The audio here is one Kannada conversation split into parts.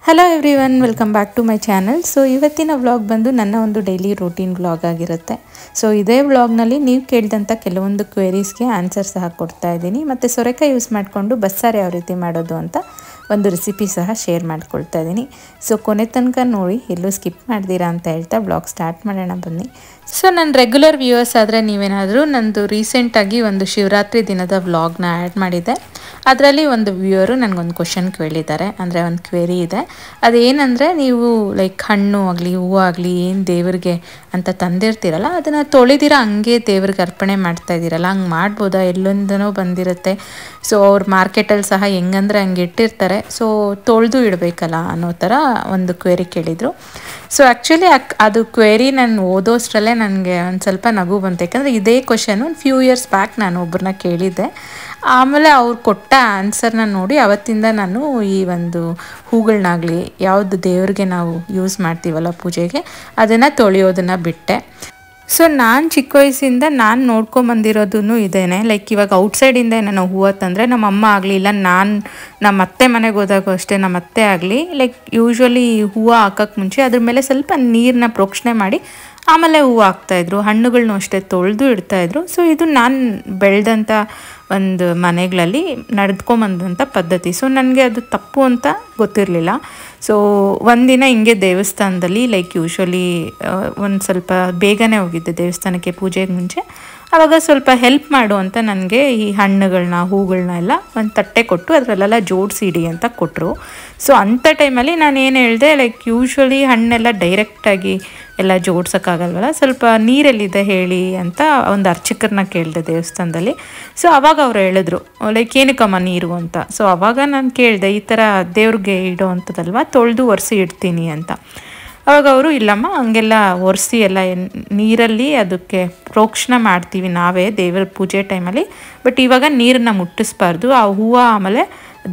Hello everyone, welcome back to my channel. So ಇವತ್ತಿನ ವ್ಲಾಗ್ ಬಂದು ನನ್ನ ಒಂದು ಡೈಲಿ ರೂಟೀನ್ ವ್ಲಾಗ್ ಆಗಿರುತ್ತೆ. ಸೊ ಇದೇ ವ್ಲಾಗ್ನಲ್ಲಿ ನೀವು ಕೇಳಿದಂಥ ಕೆಲವೊಂದು ಕ್ವೆರೀಸ್ಗೆ ಆನ್ಸರ್ ಸಹ ಕೊಡ್ತಾ ಇದ್ದೀನಿ. ಮತ್ತು ಸೊರೆಕಾಯಿ ಯೂಸ್ ಮಾಡಿಕೊಂಡು ಬಸ್ಸಾರು ಯಾವ ರೀತಿ ಮಾಡೋದು ಅಂತ ಒಂದು ರೆಸಿಪಿ ಸಹ ಶೇರ್ ಮಾಡ್ಕೊಳ್ತಾ ಇದ್ದೀನಿ. ಸೊ ಕೊನೆ ತನಕ ನೋಡಿ, ಎಲ್ಲೂ ಸ್ಕಿಪ್ ಮಾಡ್ತೀರಾ ಅಂತ ಹೇಳ್ತಾ ವ್ಲಾಗ್ ಸ್ಟಾರ್ಟ್ ಮಾಡೋಣ ಬನ್ನಿ. ಸೊ ನನ್ನ ರೆಗ್ಯುಲರ್ ವ್ಯೂವರ್ಸ್ ಆದರೆ ನೀವೇನಾದರೂ ನಂದು ರೀಸೆಂಟಾಗಿ ಒಂದು ಶಿವರಾತ್ರಿ ದಿನದ ವ್ಲಾಗ್ನ ಆ್ಯಡ್ ಮಾಡಿದ್ದೆ. ಅದರಲ್ಲಿ ಒಂದು ವ್ಯೂವರು ನನಗೊಂದು ಕ್ವಶನ್ ಕೇಳಿದ್ದಾರೆ, ಅಂದರೆ ಒಂದು ಕ್ವೆರಿ ಇದೆ. ಅದೇನೆಂದರೆ, ನೀವು ಲೈಕ್ ಹಣ್ಣು ಆಗಲಿ ಹೂವು ಆಗಲಿ ಏನು ದೇವ್ರಿಗೆ ಅಂತ ತಂದಿರ್ತೀರಲ್ಲ, ಅದನ್ನು ತೊಳೆದಿರ ಹಂಗೆ ದೇವ್ರಿಗೆ ಅರ್ಪಣೆ ಮಾಡ್ತಾ ಇದ್ದೀರಲ್ಲ, ಹಂಗೆ ಮಾಡ್ಬೋದಾ? ಎಲ್ಲೊಂದನೋ ಬಂದಿರುತ್ತೆ. ಸೊ ಅವ್ರು ಮಾರ್ಕೆಟಲ್ಲಿ ಸಹ ಹೆಂಗಂದ್ರೆ ಹಂಗೆ ಇಟ್ಟಿರ್ತಾರೆ, ಸೊ ತೊಳೆದು ಇಡಬೇಕಲ್ಲ ಅನ್ನೋ ಥರ ಒಂದು ಕ್ವೆರಿ ಕೇಳಿದರು. ಸೊ ಆ್ಯಕ್ಚುಲಿ ಅದು ಕ್ವೆರಿ ನಾನು ಓದೋಷ್ಟರಲ್ಲೇ ನನಗೆ ಒಂದು ಸ್ವಲ್ಪ ನಗು ಬಂತು. ಯಾಕಂದರೆ ಇದೇ ಕ್ವಶನ್ ಒಂದು ಫ್ಯೂ ಇಯರ್ಸ್ ಬ್ಯಾಕ್ ನಾನು ಒಬ್ಬರನ್ನ ಕೇಳಿದ್ದೆ. ಆಮೇಲೆ ಅವ್ರು ಕೊಟ್ಟ ಆನ್ಸರ್ನ ನೋಡಿ ಅವತ್ತಿಂದ ನಾನು ಈ ಒಂದು ಹೂಗಳನ್ನಾಗಲಿ ಯಾವುದು ದೇವ್ರಿಗೆ ನಾವು ಯೂಸ್ ಮಾಡ್ತೀವಲ್ಲ ಪೂಜೆಗೆ, ಅದನ್ನು ತೊಳೆಯೋದನ್ನು ಬಿಟ್ಟೆ. ಸೊ ನಾನು ಚಿಕ್ಕ ವಯಸ್ಸಿಂದ ನಾನು ನೋಡ್ಕೊಂಬಂದಿರೋದೂ ಇದೇನೆ. ಲೈಕ್ ಇವಾಗ ಔಟ್ಸೈಡಿಂದ ಏನಾರು ಹೂವು ತಂದರೆ ನಮ್ಮ ಅಮ್ಮ ಆಗಲಿ, ಇಲ್ಲ ನಮ್ಮ ಅತ್ತೆ ಮನೆಗೆ ಹೋದಾಗ ಅಷ್ಟೇ, ನಮ್ಮ ಅತ್ತೆ ಆಗಲಿ ಲೈಕ್ ಯೂಶ್ವಲಿ ಹೂವು ಹಾಕೋಕ್ಕೆ ಮುಂಚೆ ಅದ್ರ ಮೇಲೆ ಸ್ವಲ್ಪ ನೀರನ್ನ ಪ್ರೋಕ್ಷಣೆ ಮಾಡಿ ಆಮೇಲೆ ಹೂವು ಹಾಕ್ತಾಯಿದ್ರು. ಹಣ್ಣುಗಳನ್ನೂ ಅಷ್ಟೇ ತೊಳೆದು ಇಡ್ತಾಯಿದ್ರು. ಸೊ ಇದು ನಾನು ಬೆಳೆದಂಥ ಒಂದು ಮನೆಗಳಲ್ಲಿ ನಡೆದ್ಕೊಂಬಂದಂಥ ಪದ್ಧತಿ. ಸೊ ನನಗೆ ಅದು ತಪ್ಪು ಅಂತ ಗೊತ್ತಿರಲಿಲ್ಲ. ಸೊ ಒಂದಿನ ಹಿಂಗೆ ದೇವಸ್ಥಾನದಲ್ಲಿ ಲೈಕ್ ಯೂಶ್ವಲಿ ಒಂದು ಸ್ವಲ್ಪ ಬೇಗನೆ ಹೋಗಿದ್ದೆ ದೇವಸ್ಥಾನಕ್ಕೆ ಪೂಜೆಗೆ ಮುಂಚೆ. ಆವಾಗ ಸ್ವಲ್ಪ ಹೆಲ್ಪ್ ಮಾಡು ಅಂತ ನನಗೆ ಈ ಹಣ್ಣುಗಳನ್ನ ಹೂಗಳನ್ನ ಎಲ್ಲ ಒಂದು ತಟ್ಟೆ ಕೊಟ್ಟು ಅದರಲ್ಲೆಲ್ಲ ಜೋಡಿಸಿಡಿ ಅಂತ ಕೊಟ್ಟರು. ಸೊ ಅಂಥ ಟೈಮಲ್ಲಿ ನಾನು ಏನು ಹೇಳಿದೆ, ಲೈಕ್ ಯೂಶ್ವಲಿ ಹಣ್ಣೆಲ್ಲ ಡೈರೆಕ್ಟಾಗಿ ಎಲ್ಲ ಜೋಡ್ಸೋಕ್ಕಾಗಲ್ವಲ್ಲ, ಸ್ವಲ್ಪ ನೀರೆಲ್ಲಿದೆ ಹೇಳಿ ಅಂತ ಒಂದು ಅರ್ಚಕರನ್ನ ಕೇಳಿದೆ ದೇವಸ್ಥಾನದಲ್ಲಿ. ಸೊ ಅವಾಗ ಅವ್ರು ಹೇಳಿದ್ರು, ಲೈಕ್ ಏನಕ್ಕಮ್ಮ ನೀರು ಅಂತ. ಸೊ ಅವಾಗ ನಾನು ಕೇಳಿದೆ, ಈ ಥರ ದೇವ್ರಿಗೆ ಇಡೋ ಅಂಥದ್ದಲ್ವ, ತೊಳೆದು ಒರೆಸಿ ಇಡ್ತೀನಿ ಅಂತ. ಅವಾಗ ಅವರು, ಇಲ್ಲಮ್ಮ ಹಂಗೆಲ್ಲ ಒರೆಸಿ ಎಲ್ಲ ನೀರಲ್ಲಿ ಅದಕ್ಕೆ ಪ್ರೋಕ್ಷಣೆ ಮಾಡ್ತೀವಿ ನಾವೇ ದೇವರ ಪೂಜೆ ಟೈಮಲ್ಲಿ, ಬಟ್ ಇವಾಗ ನೀರನ್ನ ಮುಟ್ಟಿಸ್ಬಾರ್ದು, ಆ ಹೂವು ಆಮೇಲೆ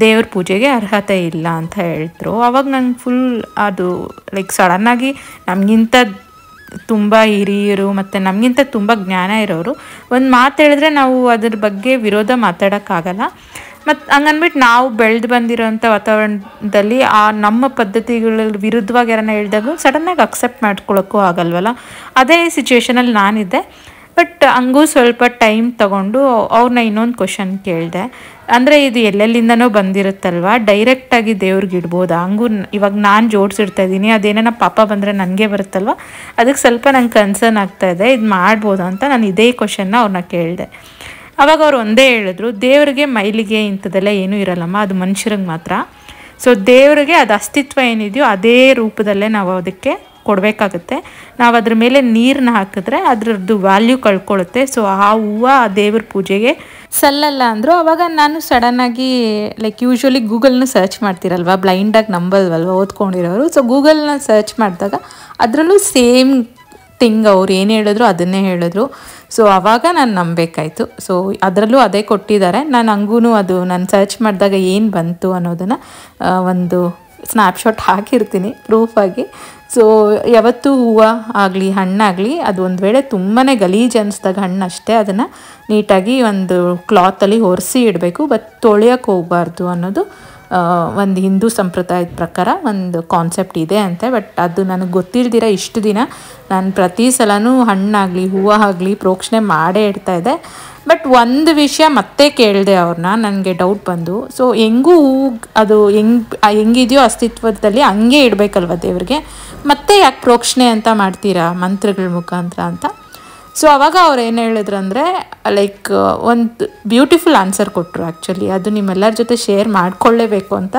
ದೇವ್ರ ಪೂಜೆಗೆ ಅರ್ಹತೆ ಇಲ್ಲ ಅಂತ ಹೇಳಿದ್ರು. ಆವಾಗ ನಂಗೆ ಫುಲ್ ಅದು ಲೈಕ್ ಸಡನ್ನಾಗಿ ನಮಗಿಂತ ತುಂಬ ಹಿರಿಯರು ಮತ್ತು ನಮಗಿಂತ ತುಂಬ ಜ್ಞಾನ ಇರೋರು ಒಂದು ಮಾತು ಹೇಳಿದ್ರೆ ನಾವು ಅದ್ರ ಬಗ್ಗೆ ವಿರೋಧ ಮಾತಾಡೋಕ್ಕಾಗಲ್ಲ. ಮತ್ತು ಹಂಗನ್ಬಿಟ್ಟು ನಾವು ಬೆಳೆದು ಬಂದಿರೋಂಥ ವಾತಾವರಣದಲ್ಲಿ ಆ ನಮ್ಮ ಪದ್ಧತಿಗಳ ವಿರುದ್ಧವಾಗಿ ಯಾರನ್ನ ಹೇಳಿದಾಗ ಸಡನ್ನಾಗಿ ಅಕ್ಸೆಪ್ಟ್ ಮಾಡ್ಕೊಳ್ಳೋಕ್ಕೂ ಆಗಲ್ವಲ್ಲ. ಅದೇ ಸಿಚುವೇಷನಲ್ಲಿ ನಾನಿದ್ದೆ. ಬಟ್ ಹಂಗೂ ಸ್ವಲ್ಪ ಟೈಮ್ ತೊಗೊಂಡು ಅವ್ರನ್ನ ಇನ್ನೊಂದು ಕ್ವಶನ್ ಕೇಳಿದೆ, ಅಂದರೆ ಇದು ಎಲ್ಲೆಲ್ಲಿಂದನೋ ಬಂದಿರುತ್ತಲ್ವ, ಡೈರೆಕ್ಟಾಗಿ ದೇವ್ರಿಗೆ ಇಡ್ಬೋದಾ? ಹಂಗೂ ಇವಾಗ ನಾನು ಜೋಡಿಸಿಡ್ತಾ ಇದ್ದೀನಿ, ಅದೇನೇನೋ ಪಾಪ ಬಂದರೆ ನನಗೆ ಬರುತ್ತಲ್ವ, ಅದಕ್ಕೆ ಸ್ವಲ್ಪ ನಂಗೆ ಕನ್ಸರ್ನ್ ಆಗ್ತಾಯಿದೆ, ಇದು ಮಾಡ್ಬೋದಾ ಅಂತ ನಾನು ಇದೇ ಕ್ವಶನ್ನ ಅವ್ರನ್ನ ಕೇಳಿದೆ. ಆವಾಗ ಅವ್ರು ಒಂದೇ ಹೇಳಿದ್ರು, ದೇವರಿಗೆ ಮೈಲಿಗೆ ಇಂಥದ್ದೆಲ್ಲ ಏನೂ ಇರಲ್ಲಮ್ಮ, ಅದು ಮನುಷ್ಯರಿಗೆ ಮಾತ್ರ. ಸೊ ದೇವರಿಗೆ ಅದು ಅಸ್ತಿತ್ವ ಏನಿದೆಯೋ ಅದೇ ರೂಪದಲ್ಲೇ ನಾವು ಅದಕ್ಕೆ ಕೊಡಬೇಕಾಗುತ್ತೆ. ನಾವು ಅದ್ರ ಮೇಲೆ ನೀರನ್ನ ಹಾಕಿದ್ರೆ ಅದರದ್ದು ವ್ಯಾಲ್ಯೂ ಕಳ್ಕೊಳ್ಳುತ್ತೆ. ಸೊ ಆ ಹೂವು ಆ ದೇವ್ರ ಪೂಜೆಗೆ ಸಲ್ಲಲ್ಲ ಅಂದರು. ಆವಾಗ ನಾನು ಸಡನ್ನಾಗಿ ಲೈಕ್ ಯೂಶ್ವಲಿ ಗೂಗಲ್ನ ಸರ್ಚ್ ಮಾಡ್ತಿರಲ್ವ, ಬ್ಲೈಂಡಾಗಿ ನಂಬಲ್ವಲ್ವ ಓದ್ಕೊಂಡಿರೋರು. ಸೊ ಗೂಗಲ್ನ ಸರ್ಚ್ ಮಾಡಿದಾಗ ಅದರಲ್ಲೂ ಸೇಮ್ ಥಿಂಗ್ ಅವ್ರು ಏನು ಹೇಳಿದ್ರು ಅದನ್ನೇ ಹೇಳಿದ್ರು. ಸೊ ಆವಾಗ ನಾನು ನಂಬಬೇಕಾಯ್ತು. ಸೊ ಅದರಲ್ಲೂ ಅದೇ ಕೊಟ್ಟಿದ್ದಾರೆ. ನಾನು ಹಂಗೂ ಅದು ನಾನು ಸರ್ಚ್ ಮಾಡಿದಾಗ ಏನು ಬಂತು ಅನ್ನೋದನ್ನು ಒಂದು ಸ್ನ್ಯಾಪ್ಶಾಟ್ ಹಾಕಿರ್ತೀನಿ ಪ್ರೂಫಾಗಿ. ಸೊ ಯಾವತ್ತೂ ಹೂವು ಆಗಲಿ ಹಣ್ಣಾಗಲಿ ಅದು ಒಂದು ವೇಳೆ ತುಂಬಾ ಗಲೀಜು ಅನ್ನಿಸ್ದಾಗ ಹಣ್ಣು ಅಷ್ಟೇ ಅದನ್ನು ನೀಟಾಗಿ ಒಂದು ಕ್ಲಾತಲ್ಲಿ ಒರೆಸಿ ಇಡಬೇಕು, ಬಟ್ ತೊಳೆಯೋಕ್ಕೆ ಹೋಗಬಾರ್ದು ಅನ್ನೋದು ಒಂದು ಹಿಂದೂ ಸಂಪ್ರದಾಯದ ಪ್ರಕಾರ ಒಂದು ಕಾನ್ಸೆಪ್ಟ್ ಇದೆ ಅಂತೆ. ಬಟ್ ಅದು ನನಗೆ ಗೊತ್ತಿಲ್ದಿರ ಇಷ್ಟು ದಿನ ನಾನು ಪ್ರತಿ ಸಲನೂ ಹಣ್ಣಾಗಲಿ ಹೂವು ಆಗಲಿ ಪ್ರೋಕ್ಷಣೆ ಮಾಡೇ ಇಡ್ತಾಯಿದ್ದೆ. ಬಟ್ ಒಂದು ವಿಷಯ ಮತ್ತೆ ಕೇಳಿದೆ ಅವ್ರನ್ನ, ನನಗೆ ಡೌಟ್ ಬಂದು, ಸೊ ಹೆಂಗೂ ಹೂವು ಅದು ಹೆಂಗಿದೆಯೋ ಅಸ್ತಿತ್ವದಲ್ಲಿ ಹಂಗೆ ಇಡಬೇಕಲ್ವ ದೇವ್ರಿಗೆ, ಮತ್ತೆ ಯಾಕೆ ಪ್ರೋಕ್ಷಣೆ ಅಂತ ಮಾಡ್ತೀರಾ ಮಂತ್ರಗಳ ಮುಖಾಂತರ ಅಂತ. ಸೊ ಅವಾಗ ಅವ್ರು ಏನು ಹೇಳಿದ್ರು ಅಂದರೆ, ಲೈಕ್ ಒಂದು ಬ್ಯೂಟಿಫುಲ್ ಆನ್ಸರ್ ಕೊಟ್ಟರು. ಆ್ಯಕ್ಚುಲಿ ಅದು ನಿಮ್ಮೆಲ್ಲರ ಜೊತೆ ಶೇರ್ ಮಾಡ್ಕೊಳ್ಳೇಬೇಕು ಅಂತ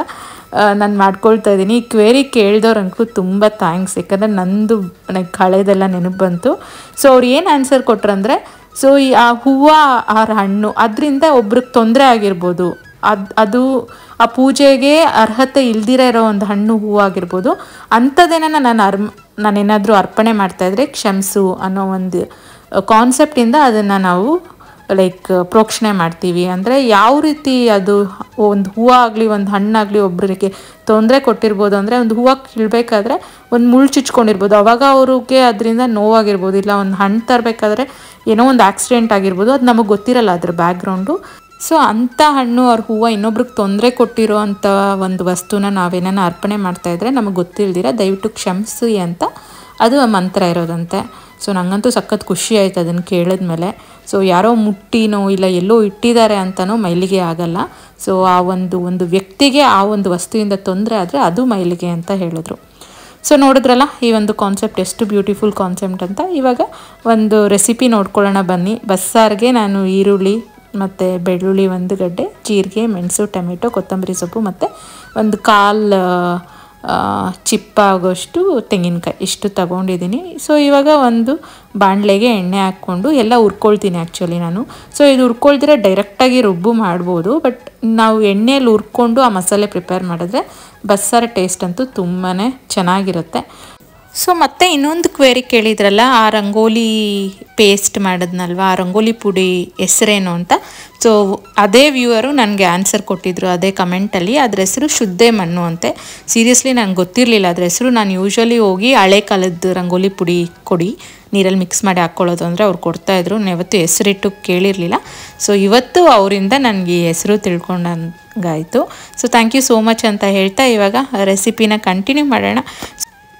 ನಾನು ಮಾಡ್ಕೊಳ್ತಾ ಇದ್ದೀನಿ. ಈ ಕ್ವೆರಿ ಕೇಳಿದವ್ರಂಗೂ ತುಂಬ ಥ್ಯಾಂಕ್ಸ್, ಯಾಕಂದರೆ ನಂದು ಲೈಕ್ ಹಳೆದೆಲ್ಲ ನೆನಪು ಬಂತು. ಸೊ ಅವ್ರು ಏನು ಆನ್ಸರ್ ಕೊಟ್ರು ಅಂದರೆ, ಸೊ ಆ ಹೂವು ಆ ಹಣ್ಣು ಅದರಿಂದ ಒಬ್ರಿಗೆ ತೊಂದರೆ ಆಗಿರ್ಬೋದು, ಅದು ಆ ಪೂಜೆಗೆ ಅರ್ಹತೆ ಇಲ್ದಿರ ಇರೋ ಒಂದು ಹಣ್ಣು ಹೂವು ಆಗಿರ್ಬೋದು, ಅಂಥದ್ದೇನ ನಾನೇನಾದರೂ ಅರ್ಪಣೆ ಮಾಡ್ತಾಯಿದ್ರೆ ಕ್ಷಮಿಸು ಅನ್ನೋ ಒಂದು ಕಾನ್ಸೆಪ್ಟಿಂದ ಅದನ್ನು ನಾವು ಲೈಕ್ ಪ್ರೋಕ್ಷಣೆ ಮಾಡ್ತೀವಿ. ಅಂದರೆ ಯಾವ ರೀತಿ ಅದು ಒಂದು ಹೂವು ಆಗಲಿ ಒಂದು ಹಣ್ಣಾಗಲಿ ಒಬ್ಬರಿಗೆ ತೊಂದರೆ ಕೊಟ್ಟಿರ್ಬೋದು. ಅಂದರೆ ಒಂದು ಹೂವು ಕೀಳಬೇಕಾದ್ರೆ ಒಂದು ಮುಳ್ಳು ಚುಚ್ಕೊಂಡಿರ್ಬೋದು, ಅವಾಗ ಅವ್ರಿಗೆ ಅದರಿಂದ ನೋವಾಗಿರ್ಬೋದು. ಇಲ್ಲ ಒಂದು ಹಣ್ಣು ತರಬೇಕಾದ್ರೆ ಏನೋ ಒಂದು ಆಕ್ಸಿಡೆಂಟ್ ಆಗಿರ್ಬೋದು, ಅದು ನಮಗೆ ಗೊತ್ತಿರಲ್ಲ ಅದ್ರ ಬ್ಯಾಕ್ಗ್ರೌಂಡು. ಸೊ ಅಂಥ ಹಣ್ಣು ಅವ್ರ ಹೂವು ಇನ್ನೊಬ್ರಿಗೆ ತೊಂದರೆ ಕೊಟ್ಟಿರೋ ಅಂಥ ಒಂದು ವಸ್ತುನ ನಾವೇನ ಅರ್ಪಣೆ ಮಾಡ್ತಾಯಿದ್ರೆ ನಮಗೆ ಗೊತ್ತಿಲ್ದಿರ ದಯವಿಟ್ಟು ಕ್ಷಮಿಸಿ ಅಂತ ಅದು ಮಂತ್ರ ಇರೋದಂತೆ. ಸೊ ನನಗಂತೂ ಸಖತ್ ಖುಷಿ ಆಯ್ತು ಅದನ್ನು ಕೇಳಿದ್ಮೇಲೆ. ಸೊ ಯಾರೋ ಮುಟ್ಟಿನೋ ಇಲ್ಲ ಎಲ್ಲೋ ಇಟ್ಟಿದ್ದಾರೆ ಅಂತನೋ ಮೈಲಿಗೆ ಆಗಲ್ಲ. ಸೊ ಆ ಒಂದು ವ್ಯಕ್ತಿಗೆ ಆ ಒಂದು ವಸ್ತುವಿಂದ ತೊಂದರೆ ಆದರೆ ಅದು ಮೈಲಿಗೆ ಅಂತ ಹೇಳಿದ್ರು. ಸೊ ನೋಡಿದ್ರಲ್ಲ ಈ ಒಂದು ಕಾನ್ಸೆಪ್ಟ್ ಎಷ್ಟು ಬ್ಯೂಟಿಫುಲ್ ಕಾನ್ಸೆಪ್ಟ್ ಅಂತ. ಇವಾಗ ಒಂದು ರೆಸಿಪಿ ನೋಡ್ಕೊಳ್ಳೋಣ ಬನ್ನಿ. ಬಸ್ಸಾರಿಗೆ ನಾನು ಈರುಳ್ಳಿ ಮತ್ತು ಬೆಳ್ಳುಳ್ಳಿ 1 ಗಡ್ಡೆ, ಜೀರಿಗೆ, ಮೆಣಸು, ಟೊಮೆಟೊ, ಕೊತ್ತಂಬರಿ ಸೊಪ್ಪು ಮತ್ತು ಒಂದು 1/4 ಚಿಪ್ಪಾಗೋಷ್ಟು ತೆಂಗಿನಕಾಯಿ ಇಷ್ಟು ತಗೊಂಡಿದ್ದೀನಿ. ಸೊ ಇವಾಗ ಒಂದು ಬಾಣಲೆಗೆ ಎಣ್ಣೆ ಹಾಕ್ಕೊಂಡು ಎಲ್ಲ ಹುರ್ಕೊಳ್ತೀನಿ ಆ್ಯಕ್ಚುಲಿ ನಾನು. ಸೊ ಇದು ಹುರ್ಕೊಳ್ದಿರ ಡೈರೆಕ್ಟಾಗಿ ರುಬ್ಬು ಮಾಡ್ಬೋದು, ಬಟ್ ನಾವು ಎಣ್ಣೆಯಲ್ಲಿ ಹುರ್ಕೊಂಡು ಆ ಮಸಾಲೆ ಪ್ರಿಪೇರ್ ಮಾಡಿದ್ರೆ ಬಸ್ಸಾರು ಟೇಸ್ಟ್ ಅಂತೂ ತುಂಬಾ ಚೆನ್ನಾಗಿರುತ್ತೆ. ಸೊ ಮತ್ತೆ ಇನ್ನೊಂದು ಕ್ವೇರಿ ಕೇಳಿದ್ರಲ್ಲ, ಆ ರಂಗೋಲಿ ಪೇಸ್ಟ್ ಮಾಡಿದ್ನಲ್ವ, ಆ ರಂಗೋಲಿ ಪುಡಿ ಹೆಸರೇನು ಅಂತ. ಸೊ ಅದೇ ವ್ಯೂವರು ನನಗೆ ಆನ್ಸರ್ ಕೊಟ್ಟಿದ್ರು ಅದೇ ಕಮೆಂಟಲ್ಲಿ. ಅದ್ರ ಹೆಸರು ಶುದ್ಧೆ ಮಣ್ಣು ಅಂತೆ. ಸೀರಿಯಸ್ಲಿ ನನಗೆ ಗೊತ್ತಿರಲಿಲ್ಲ ಅದ್ರ ಹೆಸರು. ನಾನು ಯೂಶ್ವಲಿ ಹೋಗಿ ಹಳೆ ಕಾಲದ ರಂಗೋಲಿ ಪುಡಿ ಕೊಡಿ, ನೀರಲ್ಲಿ ಮಿಕ್ಸ್ ಮಾಡಿ ಹಾಕ್ಕೊಳ್ಳೋದು ಅಂದರೆ ಅವ್ರು ಕೊಡ್ತಾಯಿದ್ರು. ನಾನು ಯಾವತ್ತೂ ಹೆಸರಿಟ್ಟು ಕೇಳಿರಲಿಲ್ಲ. ಸೊ ಇವತ್ತು ಅವರಿಂದ ನನಗೆ ಈ ಹೆಸರು ತಿಳ್ಕೊಂಡಂಗಾಯಿತು. So thank you so much ಅಂತ ಹೇಳ್ತಾ ಇವಾಗ ರೆಸಿಪಿನ ಕಂಟಿನ್ಯೂ ಮಾಡೋಣ.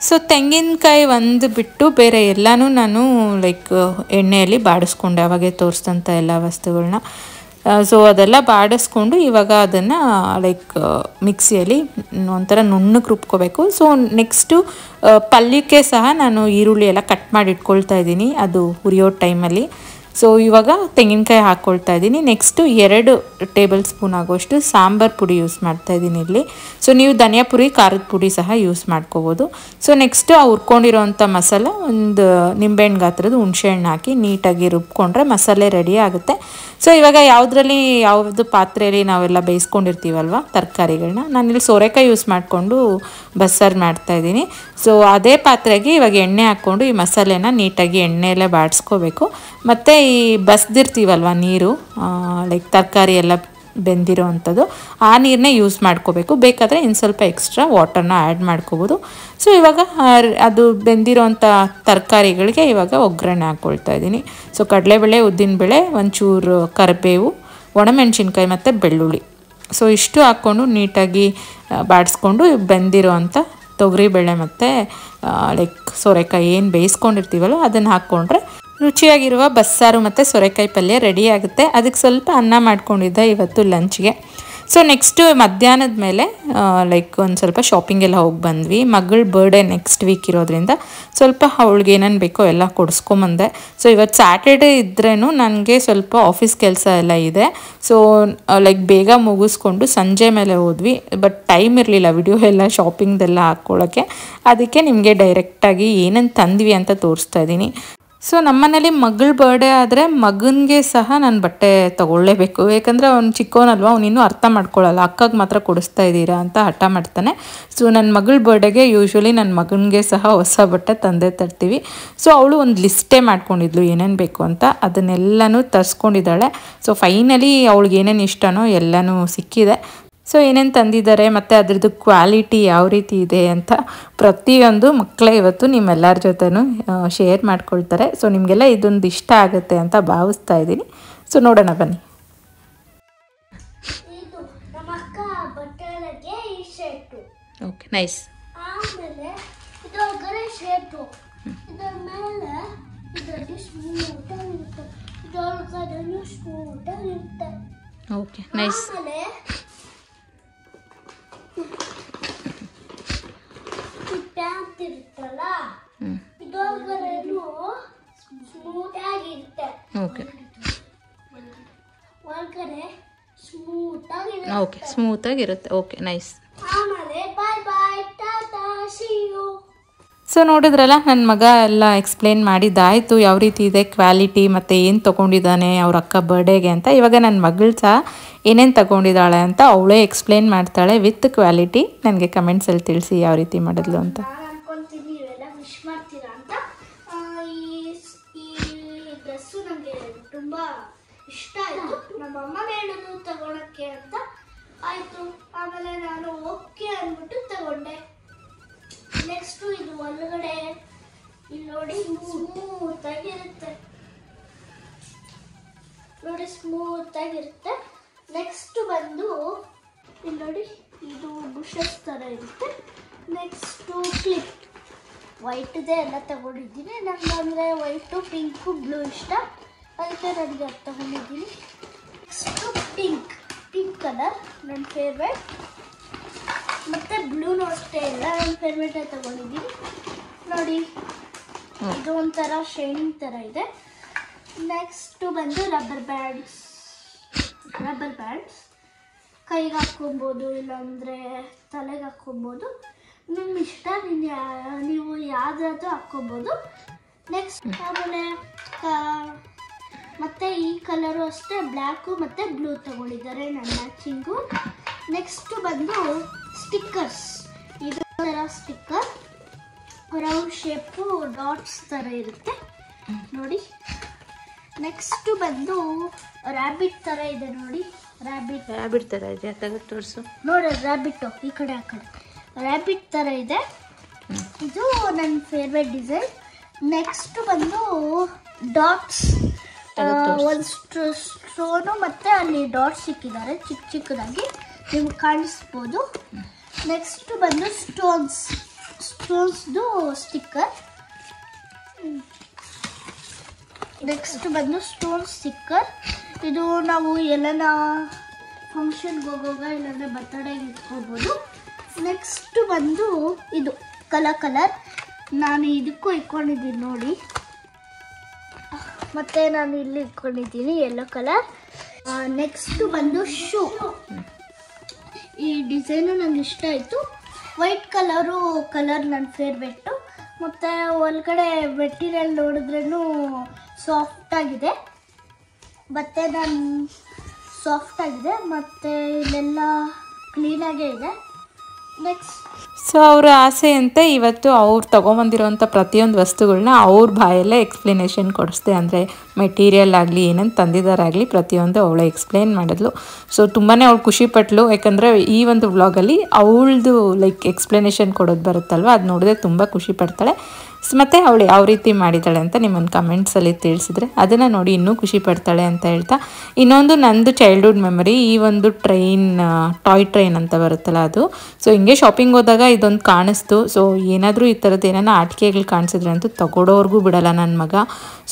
ಸೊ ತೆಂಗಿನಕಾಯಿ ಒಂದು ಬಿಟ್ಟು ಬೇರೆ ಎಲ್ಲನೂ ನಾನು ಲೈಕ್ ಎಣ್ಣೆಯಲ್ಲಿ ಬಾಡಿಸ್ಕೊಂಡೆ, ಅವಾಗೆ ತೋರಿಸಿದಂಥ ಎಲ್ಲ ವಸ್ತುಗಳನ್ನ. ಸೊ ಅದೆಲ್ಲ ಬಾಡಿಸ್ಕೊಂಡು ಇವಾಗ ಅದನ್ನು ಲೈಕ್ ಮಿಕ್ಸಿಯಲ್ಲಿ ಒಂಥರ ನುಣ್ಣಗೆ ರುಬ್ಕೋಬೇಕು. ಸೊ ನೆಕ್ಸ್ಟು ಪಲ್ಯಕ್ಕೆ ಸಹ ನಾನು ಈರುಳ್ಳಿ ಎಲ್ಲ ಕಟ್ ಮಾಡಿ ಇಟ್ಕೊಳ್ತಾ ಇದ್ದೀನಿ ಅದು ಹುರಿಯೋ ಟೈಮಲ್ಲಿ. ಸೊ ಇವಾಗ ತೆಂಗಿನಕಾಯಿ ಹಾಕ್ಕೊಳ್ತಾ ಇದ್ದೀನಿ. ನೆಕ್ಸ್ಟು 2 ಟೇಬಲ್ ಸ್ಪೂನ್ ಆಗೋಷ್ಟು ಸಾಂಬಾರು ಪುಡಿ ಯೂಸ್ ಮಾಡ್ತಾಯಿದ್ದೀನಿ ಇಲ್ಲಿ. ಸೊ ನೀವು ಧನಿಯಾ ಪುಡಿ, ಖಾರದ ಪುಡಿ ಸಹ ಯೂಸ್ ಮಾಡ್ಕೋಬೋದು. ಸೊ ನೆಕ್ಸ್ಟು ಆ ಹುರ್ಕೊಂಡಿರೋವಂಥ ಮಸಾಲ ಒಂದು ನಿಂಬೆಹಣ್ಣು ಗಾತ್ರದ ಹುಣಸೆಹಣ್ಣು ಹಾಕಿ ನೀಟಾಗಿ ರುಬ್ಕೊಂಡ್ರೆ ಮಸಾಲೆ ರೆಡಿ ಆಗುತ್ತೆ. ಸೊ ಇವಾಗ ಯಾವುದು ಪಾತ್ರೆಯಲ್ಲಿ ನಾವೆಲ್ಲ ಬೇಯಿಸ್ಕೊಂಡಿರ್ತೀವಲ್ವ ತರಕಾರಿಗಳನ್ನ, ನಾನಿಲ್ಲಿ ಸೋರೆಕಾಯಿ ಯೂಸ್ ಮಾಡಿಕೊಂಡು ಬಸ್ಸಾರು ಮಾಡ್ತಾಯಿದ್ದೀನಿ. ಸೊ ಅದೇ ಪಾತ್ರೆಗೆ ಇವಾಗ ಎಣ್ಣೆ ಹಾಕ್ಕೊಂಡು ಈ ಮಸಾಲೆನ ನೀಟಾಗಿ ಎಣ್ಣೆಯಲ್ಲೇ ಬಾಡಿಸ್ಕೋಬೇಕು. ಮತ್ತು ಈ ಬಸ್ದಿರ್ತೀವಲ್ವ ನೀರು, ಲೈಕ್ ತರಕಾರಿ ಎಲ್ಲ ಬೆಂದಿರೋ ಅಂಥದ್ದು, ಆ ನೀರನ್ನೇ ಯೂಸ್ ಮಾಡ್ಕೋಬೇಕು. ಬೇಕಾದರೆ ಇನ್ನು ಸ್ವಲ್ಪ ಎಕ್ಸ್ಟ್ರಾ ವಾಟರ್ನ ಆ್ಯಡ್ ಮಾಡ್ಕೋಬೋದು. ಸೊ ಇವಾಗ ಅದು ಬೆಂದಿರೋ ಅಂಥ ತರಕಾರಿಗಳಿಗೆ ಇವಾಗ ಒಗ್ಗರಣೆ ಹಾಕ್ಕೊಳ್ತಾ ಇದ್ದೀನಿ. ಸೊ ಕಡಲೆಬೇಳೆ, ಉದ್ದಿನಬೇಳೆ, ಒಂಚೂರು ಕರಿಬೇವು, ಒಣಮೆಣಸಿನ್ಕಾಯಿ ಮತ್ತು ಬೆಳ್ಳುಳ್ಳಿ, ಸೊ ಇಷ್ಟು ಹಾಕ್ಕೊಂಡು ನೀಟಾಗಿ ಬಾಡಿಸ್ಕೊಂಡು ಬೆಂದಿರೋ ಅಂಥ ತೊಗರಿಬೇಳೆ ಮತ್ತು ಲೈಕ್ ಸೋರೆಕಾಯಿ ಏನು ಬೇಯಿಸ್ಕೊಂಡಿರ್ತೀವಲ್ಲ ಅದನ್ನು ಹಾಕ್ಕೊಂಡ್ರೆ ರುಚಿಯಾಗಿರುವ ಬಸ್ಸಾರು ಮತ್ತು ಸೋರೆಕಾಯಿ ಪಲ್ಯ ರೆಡಿ ಆಗುತ್ತೆ. ಅದಕ್ಕೆ ಸ್ವಲ್ಪ ಅನ್ನ ಮಾಡ್ಕೊಂಡಿದ್ದೆ ಇವತ್ತು ಲಂಚ್ಗೆ. ಸೊ ನೆಕ್ಸ್ಟು ಮಧ್ಯಾಹ್ನದ ಮೇಲೆ ಲೈಕ್ ಒಂದು ಸ್ವಲ್ಪ ಶಾಪಿಂಗೆಲ್ಲ ಹೋಗಿ ಬಂದ್ವಿ. ಮಗಳ ಬರ್ಡೇ ನೆಕ್ಸ್ಟ್ ವೀಕ್ ಇರೋದ್ರಿಂದ ಸ್ವಲ್ಪ ಅವಳಿಗೆ ಏನೇನು ಬೇಕೋ ಎಲ್ಲ ಕೊಡಿಸ್ಕೊಂಬಂದೆ. ಸೊ ಇವತ್ತು ಸ್ಯಾಟರ್ಡೇ ಇದ್ರೂ ನನಗೆ ಸ್ವಲ್ಪ ಆಫೀಸ್ ಕೆಲಸ ಎಲ್ಲ ಇದೆ. ಸೊ ಲೈಕ್ ಬೇಗ ಮುಗಿಸ್ಕೊಂಡು ಸಂಜೆ ಮೇಲೆ ಹೋದ್ವಿ. ಬಟ್ ಟೈಮ್ ಇರಲಿಲ್ಲ ವಿಡಿಯೋ ಎಲ್ಲ ಶಾಪಿಂಗ್ದೆಲ್ಲ ಹಾಕ್ಕೊಳ್ಳೋಕ್ಕೆ. ಅದಕ್ಕೆ ನಿಮಗೆ ಡೈರೆಕ್ಟಾಗಿ ಏನೇನು ತಂದ್ವಿ ಅಂತ ತೋರಿಸ್ತಾ ಇದ್ದೀನಿ. ಸೊ ನಮ್ಮನೇಲಿ ಮಗಳ ಬರ್ಡೇ ಆದರೆ ಮಗನಿಗೆ ಸಹ ನಾನು ಬಟ್ಟೆ ತೊಗೊಳ್ಳೇಬೇಕು. ಯಾಕಂದರೆ ಅವ್ನು ಚಿಕ್ಕವನಲ್ವ, ಅವ್ನು ಇನ್ನೂ ಅರ್ಥ ಮಾಡ್ಕೊಳ್ಳಲ್ಲ. ಅಕ್ಕಗೆ ಮಾತ್ರ ಕೊಡಿಸ್ತಾ ಇದ್ದೀರಾ ಅಂತ ಹಠ ಮಾಡ್ತಾನೆ. ಸೊ ನನ್ನ ಮಗಳ ಬರ್ಡೇಗೆ ಯೂಶ್ವಲಿ ನನ್ನ ಮಗನಿಗೆ ಸಹ ಹೊಸ ಬಟ್ಟೆ ತಂದೆ ತರ್ತೀವಿ. ಸೊ ಅವಳು ಒಂದು ಲಿಸ್ಟೇ ಮಾಡ್ಕೊಂಡಿದ್ಲು ಏನೇನು ಬೇಕು ಅಂತ, ಅದನ್ನೆಲ್ಲನೂ ತರಿಸ್ಕೊಂಡಿದ್ದಾಳೆ. ಸೊ ಫೈನಲಿ ಅವಳಿಗೆ ಏನೇನು ಇಷ್ಟನೋ ಎಲ್ಲನೂ ಸಿಕ್ಕಿದೆ. ಸೊ ಏನೇನು ತಂದಿದ್ದಾರೆ ಮತ್ತು ಅದರದ್ದು ಕ್ವಾಲಿಟಿ ಯಾವ ರೀತಿ ಇದೆ ಅಂತ ಪ್ರತಿಯೊಂದು ಮಕ್ಕಳೇ ಇವತ್ತು ನಿಮ್ಮೆಲ್ಲರ ಜೊತೆನೂ ಶೇರ್ ಮಾಡ್ಕೊಳ್ತಾರೆ. ಸೊ ನಿಮಗೆಲ್ಲ ಇದೊಂದು ಇಷ್ಟ ಆಗುತ್ತೆ ಅಂತ ಭಾವಿಸ್ತಾ ಇದ್ದೀನಿ. ಸೊ ನೋಡೋಣ ಬನ್ನಿ. Okay, nice. ಆಮೇಲೆ ಇದೊಳಗಡೆ ಶೇಟು, ಇದರ ಮೇಲೆ ಇದರಲ್ಲಿ ಸ್ಮೂತಾಗಿ ಇರುತ್ತೆ, ಇದೊಳಗಡೆ ಸ್ಮೂತಾಗಿ ಇರುತ್ತೆ. Okay, nice. ಆಮೇಲೆ ಪ್ಯಾಂಟ್ ಇರುತ್ತಲ್ಲ, ಇದೊಳಗಡೆನೂ ಸ್ಮೂತಾಗಿ ಇರುತ್ತೆ. ಓಕೆ, ಒಳಗಡೆ ಸ್ಮೂತಾಗಿ ಇರುತ್ತೆ. ಓಕೆ, ಸ್ಮೂತಾಗಿರುತ್ತೆ. Okay, nice. ಆಮೇಲೆ bye bye, tata, see you. So ನೋಡಿದ್ರಲ್ಲ, ನನ್ನ ಮಗ ಎಲ್ಲ ಎಕ್ಸ್ಪ್ಲೇನ್ ಮಾಡಿದ್ದಾಯಿತು ಯಾವ ರೀತಿ ಇದೆ ಕ್ವಾಲಿಟಿ ಮತ್ತು ಏನು ತೊಗೊಂಡಿದ್ದಾನೆ ಅವ್ರ ಅಕ್ಕ ಬರ್ಡೇಗೆ ಅಂತ. ಇವಾಗ ನನ್ನ ಮಗಳು ಸಹ ಏನೇನು ತಗೊಂಡಿದ್ದಾಳೆ ಅಂತ ಅವಳೇ ಎಕ್ಸ್ಪ್ಲೇನ್ ಮಾಡ್ತಾಳೆ ವಿತ್ ಕ್ವಾಲಿಟಿ. ನನಗೆ ಕಮೆಂಟ್ಸಲ್ಲಿ ತಿಳಿಸಿ ಯಾವ ರೀತಿ ಮಾಡಿದ್ಲು ಅಂತ. ನಾನು ಅನ್ಕೊಂತೀನಿ ನೀವೆಲ್ಲ ವಿಶ್ ಮಾಡ್ತೀರಾ ಅಂತ. ಈ ಡ್ರೆಸ್ಸು ನನಗೆ ತುಂಬ ಇಷ್ಟ ಆಯಿತು. ನಮ್ಮಮ್ಮ ಹೇಳಿದ್ರು ತಗೊಳಕ್ಕೆ ಅಂತ. ಆಯಿತು, ಆಮೇಲೆ ನಾನು ಓಕೆ ಅಂದ್ಬಿಟ್ಟು ತಗೊಂಡೆ. ನೆಕ್ಸ್ಟು ಇದು ಒಳಗಡೆ ಇಲ್ಲಿ ನೋಡಿ ಸ್ಮೂತಾಗಿರುತ್ತೆ, ನೋಡಿ ಸ್ಮೂತಾಗಿರುತ್ತೆ. ನೆಕ್ಸ್ಟ್ ಬಂದು ಇಲ್ಲಿ ನೋಡಿ, ಇದು ಬುಷಸ್ ಥರ ಇರುತ್ತೆ. ನೆಕ್ಸ್ಟು ಕ್ಲಿಪ್ ವೈಟ್ದೇ ಎಲ್ಲ ತಗೊಂಡಿದ್ದೀನಿ. ನನಗೆ ಅಂದರೆ ವೈಟು, ಪಿಂಕು, ಬ್ಲೂ ಇಷ್ಟ, ಅದಕ್ಕೆ ನನಗೆ ಅದು ತಗೊಂಡಿದ್ದೀನಿ. ನೆಕ್ಸ್ಟು ಪಿಂಕ್ ಕಲರ್ ನನ್ನ ಫೇವ್ರೇಟ್, ಮತ್ತು ಬ್ಲೂನು ಅಷ್ಟೇ ಎಲ್ಲ ನನ್ನ ಫೇವ್ರೇಟೇ ತಗೊಂಡಿದ್ದೀನಿ. ನೋಡಿ, ಇದು ಒಂಥರ ಶೈನಿಂಗ್ ಥರ ಇದೆ. ನೆಕ್ಸ್ಟು ಬಂದು ರಬ್ಬರ್ ಬ್ಯಾಂಡ್ಸ್ ಕೈಗೆ ಹಾಕ್ಕೊಬೋದು, ಇಲ್ಲಾಂದರೆ ತಲೆಗೆ ಹಾಕ್ಕೊಬೋದು, ನಿಮ್ಮ ಇಷ್ಟ. ನೀವು ಯಾವುದಾದ್ರೂ ಹಾಕ್ಕೊಬೋದು. ನೆಕ್ಸ್ಟ್ ಆಮೇಲೆ ಮತ್ತು ಈ ಕಲರು ಅಷ್ಟೇ ಬ್ಲ್ಯಾಕು ಮತ್ತು ಬ್ಲೂ ತಗೊಂಡಿದ್ದಾರೆ ನನ್ನ ಮ್ಯಾಚಿಂಗು. ನೆಕ್ಸ್ಟು ಬಂದು ಸ್ಟಿಕ್ಕರ್ಸ್, ಇದು ಥರ ಸ್ಟಿಕ್ಕರ್ ರೌಂಡ್ ಶೇಪು ಡಾಟ್ಸ್ ಥರ ಇರುತ್ತೆ ನೋಡಿ. ನೆಕ್ಸ್ಟು ಬಂದು ರ್ಯಾಬಿಟ್ ಥರ ಇದೆ ನೋಡಿ, ರ್ಯಾಬಿಟ್ ಥರ ಇದೆ, ತೆಗೆದು ತೋರಿಸು ನೋಡಿ. ರ್ಯಾಬಿಟ್ಟು ಈ ಕಡೆ ಆ ಕಡೆ ರ್ಯಾಬಿಟ್ ಥರ ಇದೆ, ಇದು ನನ್ನ ಫೇವ್ರೇಟ್ ಡಿಸೈನ್. ನೆಕ್ಸ್ಟ್ ಬಂದು ಡಾಟ್ಸ್, ಒಂದು ಸ್ಟೋನು ಮತ್ತು ಅಲ್ಲಿ ಡಾಟ್ಸ್ ಸಿಕ್ಕಿದ್ದಾರೆ ಚಿಕ್ಕ ಚಿಕ್ಕದಾಗಿ, ನಿಮ್ಗೆ ಕಾಣಿಸ್ಬೋದು. ನೆಕ್ಸ್ಟ್ ಬಂದು ಸ್ಟೋನ್ಸ್ದು ಸ್ಟಿಕ್ಕರ್. ನೆಕ್ಸ್ಟ್ ಬಂದು ಸ್ಟೋನ್ ಸ್ಟಿಕ್ಕರ್, ಇದು ನಾವು ಎಲ್ಲನ ಫಂಕ್ಷನ್ಗೆ ಹೋಗುವಾಗ ಇಲ್ಲಾಂದರೆ ಬರ್ತಡೇಗೆ ಇಟ್ಕೋಬೋದು. ನೆಕ್ಸ್ಟ್ ಬಂದು ಇದು ಕಲರ್, ನಾನು ಇದಕ್ಕೂ ಇಟ್ಕೊಂಡಿದ್ದೀನಿ ನೋಡಿ, ಮತ್ತು ನಾನು ಇಲ್ಲಿ ಇಟ್ಕೊಂಡಿದ್ದೀನಿ ಯೆಲ್ಲೋ ಕಲರ್. ನೆಕ್ಸ್ಟು ಬಂದು ಶೂ, ಈ ಡಿಸೈನು ನನಗೆ ಇಷ್ಟ ಆಯಿತು. ವೈಟ್ ಕಲರ್ ನನ್ನ ಫೇವ್ರೇಟು, ಮತ್ತು ಒಳಗಡೆ ಮೆಟೀರಿಯಲ್ ನೋಡಿದ್ರೂ ಸಾಫ್ಟಾಗಿದೆ, ಮತ್ತು ಇಲ್ಲೆಲ್ಲ ಕ್ಲೀನಾಗೇ ಇದೆ. ನೆಕ್ಸ್ಟ್ ಸೊ ಅವರ ಆಸೆಯಂತೆ ಇವತ್ತು ಅವ್ರು ತೊಗೊಂಬಂದಿರೋಂಥ ಪ್ರತಿಯೊಂದು ವಸ್ತುಗಳನ್ನ ಅವ್ರ ಬಾಯಲ್ಲೇ ಎಕ್ಸ್ಪ್ಲನೇಷನ್ ಕೊಡಿಸ್ದೆ. ಅಂದರೆ ಮೆಟೀರಿಯಲ್ ಆಗಲಿ ಏನಂತ ತಂದಿದ್ದಾರಾಗಲಿ ಪ್ರತಿಯೊಂದು ಅವಳೇ ಎಕ್ಸ್ಪ್ಲೇನ್ ಮಾಡಿದ್ಲು. ಸೊ ತುಂಬಾ ಅವಳು ಖುಷಿಪಟ್ಲು, ಯಾಕಂದರೆ ಈ ಒಂದು ವ್ಲಾಗಲ್ಲಿ ಅವಳದು ಲೈಕ್ ಎಕ್ಸ್ಪ್ಲನೇಷನ್ ಕೊಡೋದು ಬರುತ್ತಲ್ವ, ಅದು ನೋಡಿದ್ರೆ ತುಂಬ ಖುಷಿ ಪಡ್ತಾಳೆ. ಮತ್ತು ಅವಳು ಯಾವ ರೀತಿ ಮಾಡಿದ್ದಾಳೆ ಅಂತ ನಿಮ್ಮನ್ನು ಕಮೆಂಟ್ಸಲ್ಲಿ ತಿಳಿಸಿದ್ರೆ ಅದನ್ನು ನೋಡಿ ಇನ್ನೂ ಖುಷಿ ಪಡ್ತಾಳೆ ಅಂತ ಹೇಳ್ತಾ, ಇನ್ನೊಂದು ನಂದು ಚೈಲ್ಡ್ಹುಡ್ ಮೆಮೊರಿ, ಈ ಒಂದು ಟಾಯ್ ಟ್ರೈನ್ ಅಂತ ಬರುತ್ತಲ್ಲ ಅದು. ಸೊ ಹಿಂಗೆ ಶಾಪಿಂಗ್ ಹೋದಾಗ ಇದೊಂದು ಕಾಣಿಸ್ತು. ಸೊ ಏನಾದರೂ ಈ ಥರದ್ದು ಏನಾರ ಆಟಿಕೆಗಳು ಕಾಣಿಸಿದ್ರೆ ಅಂತೂ ತಗೊಡೋರ್ಗೂ ಬಿಡಲ್ಲ ನನ್ನ ಮಗ.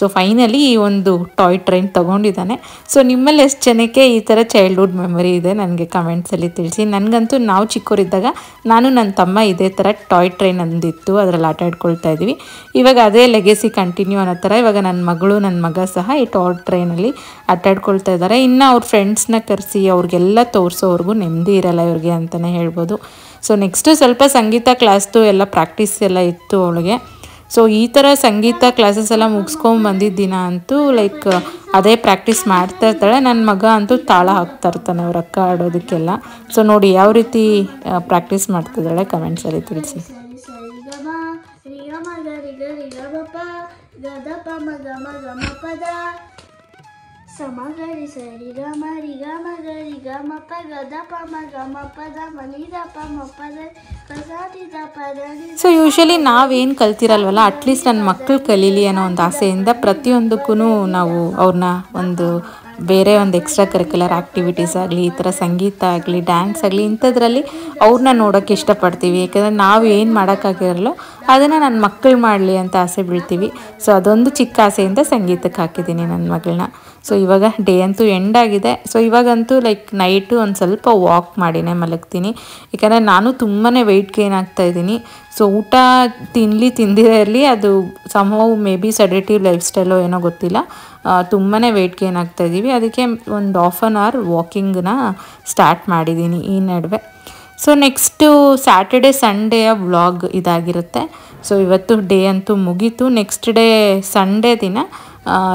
ಸೊ ಫೈನಲಿ ಈ ಒಂದು ಟಾಯ್ ಟ್ರೈನ್ ತೊಗೊಂಡಿದ್ದಾನೆ. ಸೊ ನಿಮ್ಮಲ್ಲಿ ಎಷ್ಟು ಜನಕ್ಕೆ ಈ ಥರ ಚೈಲ್ಡ್ಹುಡ್ ಮೆಮೊರಿ ಇದೆ ನನಗೆ ಕಮೆಂಟ್ಸಲ್ಲಿ ತಿಳಿಸಿ. ನನಗಂತೂ ನಾವು ಚಿಕ್ಕವರಿದ್ದಾಗ ನಾನು ನನ್ನ ತಮ್ಮ ಇದೇ ಥರ ಟಾಯ್ ಟ್ರೈನ್ ಅಂದಿತ್ತು, ಅದರಲ್ಲಿ ಆಟ ಆಡ್ಕೊಳ್ತಾ ಇದ್ವಿ. ಇವಾಗ ಅದೇ ಲೆಗೆಸಿ ಕಂಟಿನ್ಯೂ ಅನ್ನೋ ಥರ ಇವಾಗ ನನ್ನ ಮಗಳು ನನ್ನ ಮಗ ಸಹ ಈ ಟಾಯ್ ಟ್ರೈನಲ್ಲಿ ಆಟ ಆಡ್ಕೊಳ್ತಾ ಇದ್ದಾರೆ. ಇನ್ನು ಅವ್ರ ಫ್ರೆಂಡ್ಸ್ನ ಕರೆಸಿ ಅವ್ರಿಗೆಲ್ಲ ತೋರಿಸೋವ್ರಿಗೂ ನೆಮ್ಮದಿ ಇರಲ್ಲ ಇವ್ರಿಗೆ ಅಂತಲೇ ಹೇಳ್ಬೋದು. ಸೊ ನೆಕ್ಸ್ಟು ಸ್ವಲ್ಪ ಸಂಗೀತ ಕ್ಲಾಸ್ದು ಎಲ್ಲ ಪ್ರಾಕ್ಟೀಸ್ ಎಲ್ಲ ಇತ್ತು ಅವಳಿಗೆ. ಸೊ ಈ ಥರ ಸಂಗೀತ ಕ್ಲಾಸಸ್ ಎಲ್ಲ ಮುಗಿಸ್ಕೊಂಡು ಬಂದಿದ್ದ ದಿನ ಅಂತೂ ಲೈಕ್ ಅದೇ ಪ್ರಾಕ್ಟೀಸ್ ಮಾಡ್ತಾ ಇರ್ತಾಳೆ. ನನ್ನ ಮಗ ಅಂತೂ ತಾಳ ಹಾಕ್ತಾ ಇರ್ತಾನೆ ಅವ್ರ ಅಕ್ಕ ಆಡೋದಕ್ಕೆಲ್ಲ. ಸೊ ನೋಡಿ ಯಾವ ರೀತಿ ಪ್ರಾಕ್ಟೀಸ್ ಮಾಡ್ತಿದ್ದಾಳೆ ಕಮೆಂಟ್ಸಲ್ಲಿ ತಿಳಿಸಿ. ಸಮಗರಿ ಸರಿ ಗಮ ರಿ ಗಮ ಗರಿ ಗಮ ಪ ಗದ ಪ ಮ ಗಮ ಪದ ಮನಿ ದ ಪ ಮ ಪದ ಕಸಾದಿ ದ ಪದ. ಸೊ ಯೂಶ್ವಲಿ ನಾವೇನು ಕಲ್ತಿರಲ್ವಲ್ಲ, ಅಟ್ಲೀಸ್ಟ್ ನನ್ನ ಮಕ್ಕಳು ಕಲೀಲಿ ಅನ್ನೋ ಒಂದು ಆಸೆಯಿಂದ ಪ್ರತಿಯೊಂದಕ್ಕೂ ನಾವು ಅವ್ರನ್ನ ಒಂದು ಬೇರೆ ಒಂದು ಎಕ್ಸ್ಟ್ರಾ ಕರಿಕ್ಯುಲರ್ ಆ್ಯಕ್ಟಿವಿಟೀಸ್ ಆಗಲಿ, ಈ ಥರ ಸಂಗೀತ ಆಗಲಿ, ಡ್ಯಾನ್ಸ್ ಆಗಲಿ ಇಂಥದ್ರಲ್ಲಿ ಅವ್ರನ್ನ ನೋಡೋಕ್ಕೆ ಇಷ್ಟಪಡ್ತೀವಿ. ಯಾಕಂದರೆ ನಾವು ಏನು ಮಾಡೋಕ್ಕಾಗಿರಲ್ಲೋ ಅದನ್ನು ನನ್ನ ಮಕ್ಕಳು ಮಾಡಲಿ ಅಂತ ಆಸೆ ಬೀಳ್ತೀವಿ. ಸೊ ಅದೊಂದು ಚಿಕ್ಕ ಆಸೆಯಿಂದ ಸಂಗೀತಕ್ಕೆ ಹಾಕಿದ್ದೀನಿ ನನ್ನ ಮಗಳನ್ನ. ಸೊ ಇವಾಗ ಡೇ ಅಂತೂ ಎಂಡ್ ಆಗಿದೆ. ಸೊ ಇವಾಗಂತೂ ಲೈಕ್ ನೈಟು ಒಂದು ಸ್ವಲ್ಪ ವಾಕ್ ಮಾಡಿನೇ ಮಲಗ್ತೀನಿ. ಯಾಕಂದರೆ ನಾನು ತುಂಬಾ ವೆಯ್ಟ್ ಗೇನ್ ಆಗ್ತಾಯಿದ್ದೀನಿ. ಸೊ ಊಟ ತಿಂದಿರೇ ಇರಲಿ, ಅದು somehow may be sedative life ಸ್ಟೈಲೋ ಏನೋ ಗೊತ್ತಿಲ್ಲ, ತುಂಬಾ ವೆಯ್ಟ್ ಗೇನ್ ಆಗ್ತಾಯಿದ್ದೀವಿ. ಅದಕ್ಕೆ ಒಂದು ಹಾಫ್ ಆನ್ ಅವರ್ ವಾಕಿಂಗನ್ನ ಸ್ಟಾರ್ಟ್ ಮಾಡಿದ್ದೀನಿ ಈ ನಡುವೆ. ಸೊ ನೆಕ್ಸ್ಟು ಸ್ಯಾಟರ್ಡೆ ಸಂಡೇಯ ವ್ಲಾಗ್ ಇದಾಗಿರುತ್ತೆ. ಸೊ ಇವತ್ತು ಡೇ ಅಂತೂ ಮುಗೀತು. ನೆಕ್ಸ್ಟ್ ಡೇ ಸಂಡೇ ದಿನ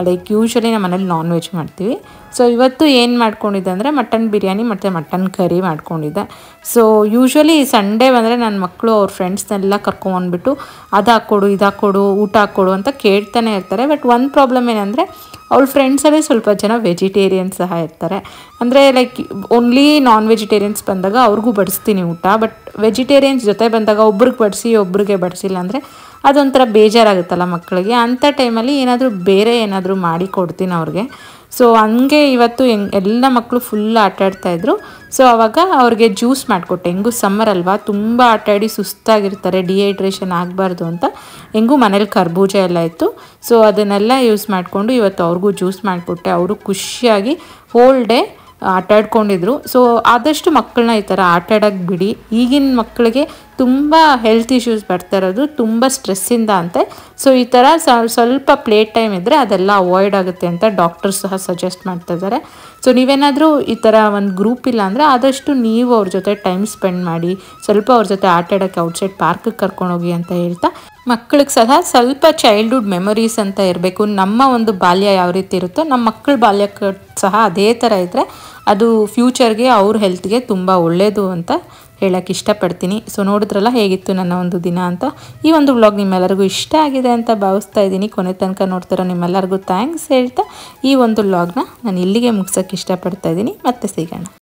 ಲೈಕ್ ಯೂಶ್ವಲಿ ನಮ್ಮ ಮನೇಲಿ ನಾನ್ ವೆಜ್ ಮಾಡ್ತೀವಿ. ಸೊ ಇವತ್ತು ಏನು ಮಾಡ್ಕೊಂಡಿದ್ದೆ ಅಂದರೆ ಮಟನ್ ಬಿರಿಯಾನಿ ಮತ್ತು ಮಟನ್ ಕರಿ ಮಾಡ್ಕೊಂಡಿದ್ದೆ. ಸೊ ಯೂಶ್ವಲಿ ಸಂಡೇ ಬಂದರೆ ನನ್ನ ಮಕ್ಕಳು ಅವ್ರ ಫ್ರೆಂಡ್ಸ್ನೆಲ್ಲ ಕರ್ಕೊಂಬಂದ್ಬಿಟ್ಟು ಅದು ಹಾಕ್ಕೊಡು ಇದು ಹಾಕ್ಕೊಡು ಊಟ ಹಾಕ್ಕೊಡು ಅಂತ ಕೇಳ್ತಾನೆ ಇರ್ತಾರೆ. ಬಟ್ ಒಂದು ಪ್ರಾಬ್ಲಮ್ ಏನಂದರೆ ಅವ್ಳ ಫ್ರೆಂಡ್ಸಲ್ಲೇ ಸ್ವಲ್ಪ ಜನ ವೆಜಿಟೇರಿಯನ್ಸ್ ಸಹ ಇರ್ತಾರೆ. ಅಂದರೆ ಲೈಕ್ ಓನ್ಲಿ ನಾನ್ ವೆಜಿಟೇರಿಯನ್ಸ್ ಬಂದಾಗ ಅವ್ರಿಗೂ ಬಡಿಸ್ತೀನಿ ಊಟ. ಬಟ್ ವೆಜಿಟೇರಿಯನ್ಸ್ ಜೊತೆ ಬಂದಾಗ ಒಬ್ರಿಗೆ ಬಡಿಸಿ ಒಬ್ರಿಗೆ ಬಡಿಸಿಲ್ಲ ಅಂದರೆ ಅದೊಂಥರ ಬೇಜಾರಾಗುತ್ತಲ್ಲ ಮಕ್ಕಳಿಗೆ. ಅಂಥ ಟೈಮಲ್ಲಿ ಏನಾದರೂ ಬೇರೆ ಏನಾದರೂ ಮಾಡಿ ಕೊಡ್ತೀನಿ ಅವ್ರಿಗೆ. ಸೊ ಹಂಗೆ ಇವತ್ತು ಎಲ್ಲ ಮಕ್ಕಳು ಫುಲ್ ಆಟಾಡ್ತಾಯಿದ್ರು. ಸೊ ಆವಾಗ ಅವ್ರಿಗೆ ಜ್ಯೂಸ್ ಮಾಡಿಕೊಟ್ಟೆ. ಹೆಂಗೂ ಸಮ್ಮರ್ ಅಲ್ವಾ, ತುಂಬ ಆಟಾಡಿ ಸುಸ್ತಾಗಿರ್ತಾರೆ, ಡಿಹೈಡ್ರೇಷನ್ ಆಗಬಾರ್ದು ಅಂತ ಹೆಂಗೂ ಮನೇಲಿ ಕರ್ಬೂಜ ಎಲ್ಲ ಇತ್ತು. ಸೊ ಅದನ್ನೆಲ್ಲ ಯೂಸ್ ಮಾಡಿಕೊಂಡು ಇವತ್ತು ಅವ್ರಿಗೂ ಜ್ಯೂಸ್ ಮಾಡಿಕೊಟ್ಟೆ. ಅವರು ಖುಷಿಯಾಗಿ ಹೋಲ್ ಡೇ ಆಟಾಡ್ಕೊಂಡಿದ್ರು. ಸೊ ಆದಷ್ಟು ಮಕ್ಕಳನ್ನ ಈ ಥರ ಆಟಾಡೋಕ್ಕೆ ಬಿಡಿ. ಈಗಿನ ಮಕ್ಕಳಿಗೆ ತುಂಬ ಹೆಲ್ತ್ ಇಶ್ಯೂಸ್ ಬರ್ತಾ ಇರೋದು ತುಂಬ ಸ್ಟ್ರೆಸ್ಸಿಂದ ಅಂತೆ. ಸೊ ಈ ಥರ ಸ್ವಲ್ಪ ಪ್ಲೇ ಟೈಮ್ ಇದ್ದರೆ ಅದೆಲ್ಲ ಅವಾಯ್ಡ್ ಆಗುತ್ತೆ ಅಂತ ಡಾಕ್ಟರ್ಸ್ ಸಹ ಸಜೆಸ್ಟ್ ಮಾಡ್ತಾ ಇದ್ದಾರೆ. ಸೊ ನೀವೇನಾದರೂ ಈ ಥರ ಒಂದು ಗ್ರೂಪ್ ಇಲ್ಲ ಅಂದರೆ ಆದಷ್ಟು ನೀವು ಅವ್ರ ಜೊತೆ ಟೈಮ್ ಸ್ಪೆಂಡ್ ಮಾಡಿ, ಸ್ವಲ್ಪ ಅವ್ರ ಜೊತೆ ಆಟಾಡೋಕ್ಕೆ ಔಟ್ಸೈಡ್ ಪಾರ್ಕಿಗೆ ಕರ್ಕೊಂಡೋಗಿ ಅಂತ ಹೇಳ್ತಾ, ಮಕ್ಕಳಿಗೆ ಸಹ ಸ್ವಲ್ಪ ಚೈಲ್ಡ್ಹುಡ್ ಮೆಮೊರೀಸ್ ಅಂತ ಇರಬೇಕು. ನಮ್ಮ ಒಂದು ಬಾಲ್ಯ ಯಾವ ರೀತಿ ಇರುತ್ತೋ ನಮ್ಮ ಮಕ್ಕಳ ಬಾಲ್ಯಕ್ಕೆ ಸಹ ಅದೇ ಥರ ಇದ್ದರೆ ಅದು ಫ್ಯೂಚರ್ಗೆ ಅವ್ರ ಹೆಲ್ತ್ಗೆ ತುಂಬ ಒಳ್ಳೆಯದು ಅಂತ ಹೇಳೋಕ್ಕೆ ಇಷ್ಟಪಡ್ತೀನಿ. ಸೊ ನೋಡಿದ್ರಲ್ಲ ಹೇಗಿತ್ತು ನನ್ನ ಒಂದು ದಿನ ಅಂತ. ಈ ಒಂದು ವ್ಲಾಗ್ ನಿಮ್ಮೆಲ್ಲರಿಗೂ ಇಷ್ಟ ಆಗಿದೆ ಅಂತ ಭಾವಿಸ್ತಾ ಇದ್ದೀನಿ. ಕೊನೆ ತನಕ ನೋಡ್ತಿರೋ ನಿಮ್ಮೆಲ್ಲರಿಗೂ ಥ್ಯಾಂಕ್ಸ್ ಹೇಳ್ತಾ ಈ ಒಂದು ವ್ಲಾಗ್ನ ನಾನು ಇಲ್ಲಿಗೆ ಮುಗ್ಸೋಕ್ಕೆ ಇಷ್ಟಪಡ್ತಾ ಇದ್ದೀನಿ. ಮತ್ತೆ ಸಿಗೋಣ.